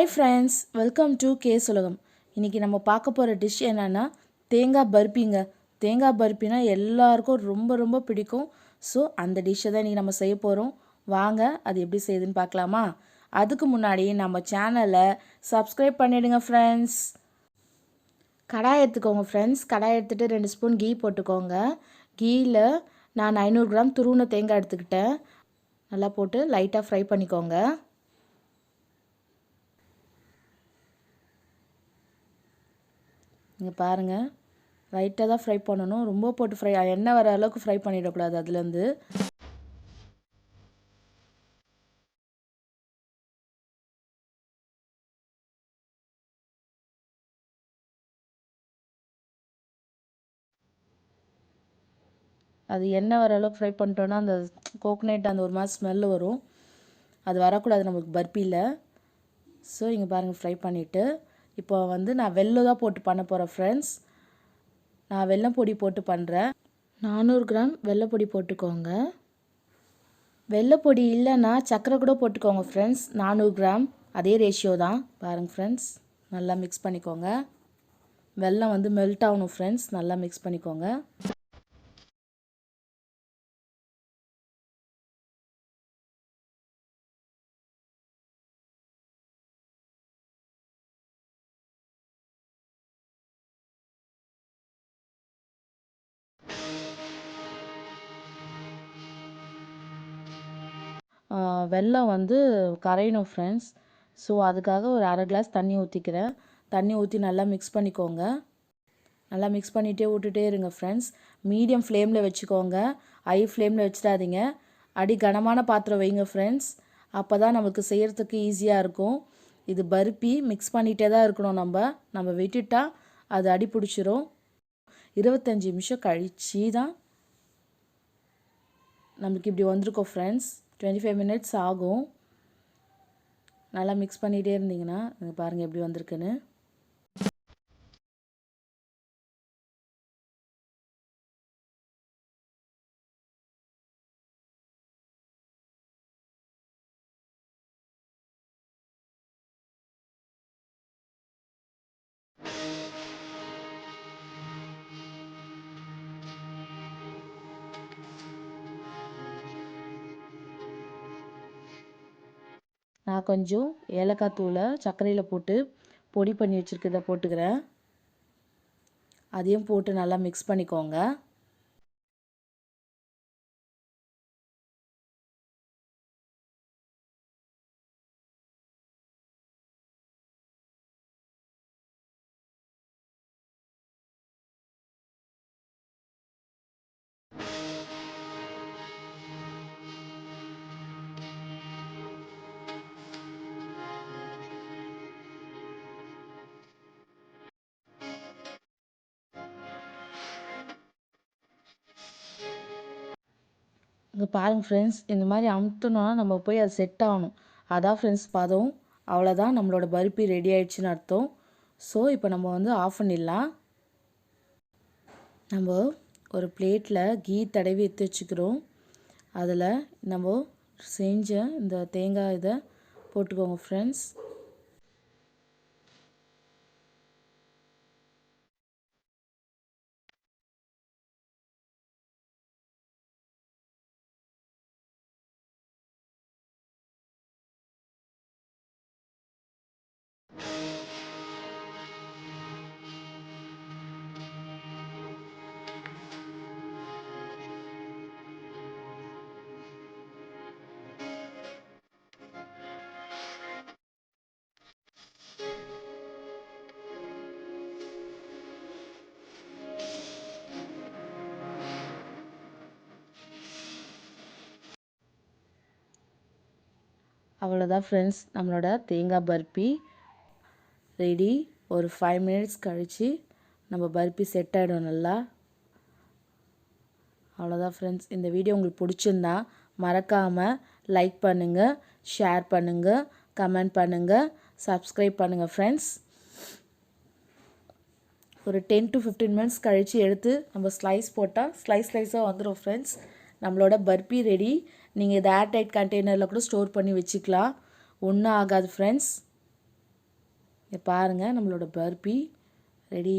Hi friends, welcome to கேஸ் உலகம். இன்றைக்கி நம்ம பார்க்க போகிற டிஷ் என்னென்னா தேங்காய் பர்பிங்க. தேங்காய் பர்பினா எல்லாருக்கும் ரொம்ப ரொம்ப பிடிக்கும். ஸோ அந்த டிஷ்ஷை தான் இன்றைக்கி நம்ம செய்ய போகிறோம். வாங்க அது எப்படி செய்யுதுன்னு பார்க்கலாமா? அதுக்கு முன்னாடி நம்ம சேனலை சப்ஸ்கிரைப் பண்ணிவிடுங்க ஃப்ரெண்ட்ஸ். கடாய் எடுத்துக்கோங்க ஃப்ரெண்ட்ஸ். கடாய் எடுத்துகிட்டு 2 ஸ்பூன் கீ போட்டுக்கோங்க. கீயில் நான் 500 கிராம் துருவின தேங்காய் எடுத்துக்கிட்டேன். நல்லா போட்டு லைட்டாக ஃப்ரை பண்ணிக்கோங்க. இங்கே பாருங்கள், லைட்டாக தான் ஃப்ரை பண்ணணும், ரொம்ப போட்டு ஃப்ரை எண்ணெய் வர அளவுக்கு ஃப்ரை பண்ணிடக்கூடாது. அதுலேருந்து அது எண்ணெய் வர அளவுக்கு ஃப்ரை பண்ணிட்டோன்னா அந்த கோகோனட் அந்த ஒரு மாதிரி ஸ்மெல்லு வரும். அது வரக்கூடாது நம்மளுக்கு பர்பியில். ஸோ இங்கே பாருங்கள், ஃப்ரை பண்ணிவிட்டு இப்போ நான் வெல்லம் தான் போட்டு பண்ண போகிறேன் ஃப்ரெண்ட்ஸ். நான் வெல்லம் பொடி போட்டு பண்ணுறேன். 400 கிராம் வெல்லைப்பொடி போட்டுக்கோங்க. வெல்லைப்பொடி இல்லைன்னா சர்க்கரை கூட போட்டுக்கோங்க ஃப்ரெண்ட்ஸ். 400 கிராம் அதே ரேஷியோ தான். பாருங்கள் ஃப்ரெண்ட்ஸ், நல்லா மிக்ஸ் பண்ணிக்கோங்க. வெல்லம் மெல்ட் ஆகணும் ஃப்ரெண்ட்ஸ், நல்லா மிக்ஸ் பண்ணிக்கோங்க. வெல்லம் கரையணும் ஃப்ரெண்ட்ஸ். ஸோ அதுக்காக ஒரு அரை கிளாஸ் தண்ணி ஊற்றிக்கிறேன். தண்ணி ஊற்றி நல்லா மிக்ஸ் பண்ணிக்கோங்க. நல்லா மிக்ஸ் பண்ணிகிட்டே விட்டுட்டே இருங்க ஃப்ரெண்ட்ஸ். மீடியம் ஃப்ளேமில் வச்சுக்கோங்க, ஹை ஃப்ளேமில் வச்சிடாதீங்க. அடி கனமான பாத்திரம் வைங்க ஃப்ரெண்ட்ஸ். அப்போ தான் நமக்கு செய்கிறதுக்கு ஈஸியாக இருக்கும். இது பருப்பி மிக்ஸ் பண்ணிகிட்டே தான் இருக்கணும். நம்ம விட்டுட்டா அது அடி பிடிச்சிரும். 25 நிமிஷம் கழிச்சு தான் நமக்கு இப்படி வந்திருக்கோம் ஃப்ரெண்ட்ஸ். 25 மினிட்ஸ் ஆகும். நல்லா மிக்ஸ் பண்ணிகிட்டே இருந்தீங்கன்னா பாருங்கள் எப்படி வந்திருக்குன்னு. நான் கொஞ்சம் ஏலக்காய் தூளை சர்க்கரையில் போட்டு பொடி பண்ணி வச்சுருக்கிறத போட்டுக்கிறேன். அதையும் போட்டு நல்லா மிக்ஸ் பண்ணிக்கோங்க. இங்கே பாருங்கள் ஃப்ரெண்ட்ஸ், இந்த மாதிரி அமுத்தணும்னா நம்ம போய் அது செட் ஆகணும். அதான் ஃப்ரெண்ட்ஸ் பதம். அவ்வளோதான், நம்மளோட பருப்பி ரெடி ஆயிடுச்சுன்னு அர்த்தம். ஸோ இப்போ நம்ம ஆஃப் பண்ணிடலாம். நம்ம ஒரு பிளேட்டில் கீ தடவி எடுத்து வச்சுக்கிறோம். அதில் நம்ம செஞ்ச இந்த தேங்காய் இதை போட்டுக்கோங்க ஃப்ரெண்ட்ஸ். அவ்வளோதான் ஃப்ரெண்ட்ஸ், நம்மளோட தேங்காய் பர்பி ரெடி. ஒரு 5 மினிட்ஸ் கழித்து நம்ம பர்பி செட் ஆகிடும் நல்லா. அவ்வளோதான் ஃப்ரெண்ட்ஸ். இந்த வீடியோ உங்களுக்கு பிடிச்சிருந்தா மறக்காமல் லைக் பண்ணுங்கள், ஷேர் பண்ணுங்கள், கமெண்ட் பண்ணுங்கள், சப்ஸ்கிரைப் பண்ணுங்கள் ஃப்ரெண்ட்ஸ். ஒரு 10 to 15 மினிட்ஸ் கழித்து எடுத்து நம்ம ஸ்லைஸ் போட்டால் ஸ்லைஸாக வந்துடும் ஃப்ரெண்ட்ஸ். நம்மளோட பர்பி ரெடி. நீங்கள் இதை ஏர்டைட் கண்டெய்னரில் கூட ஸ்டோர் பண்ணி வச்சுக்கலாம், ஒன்றும் ஆகாது ஃப்ரெண்ட்ஸ். இங்க பாருங்கள் நம்மளோட பர்பி ரெடி.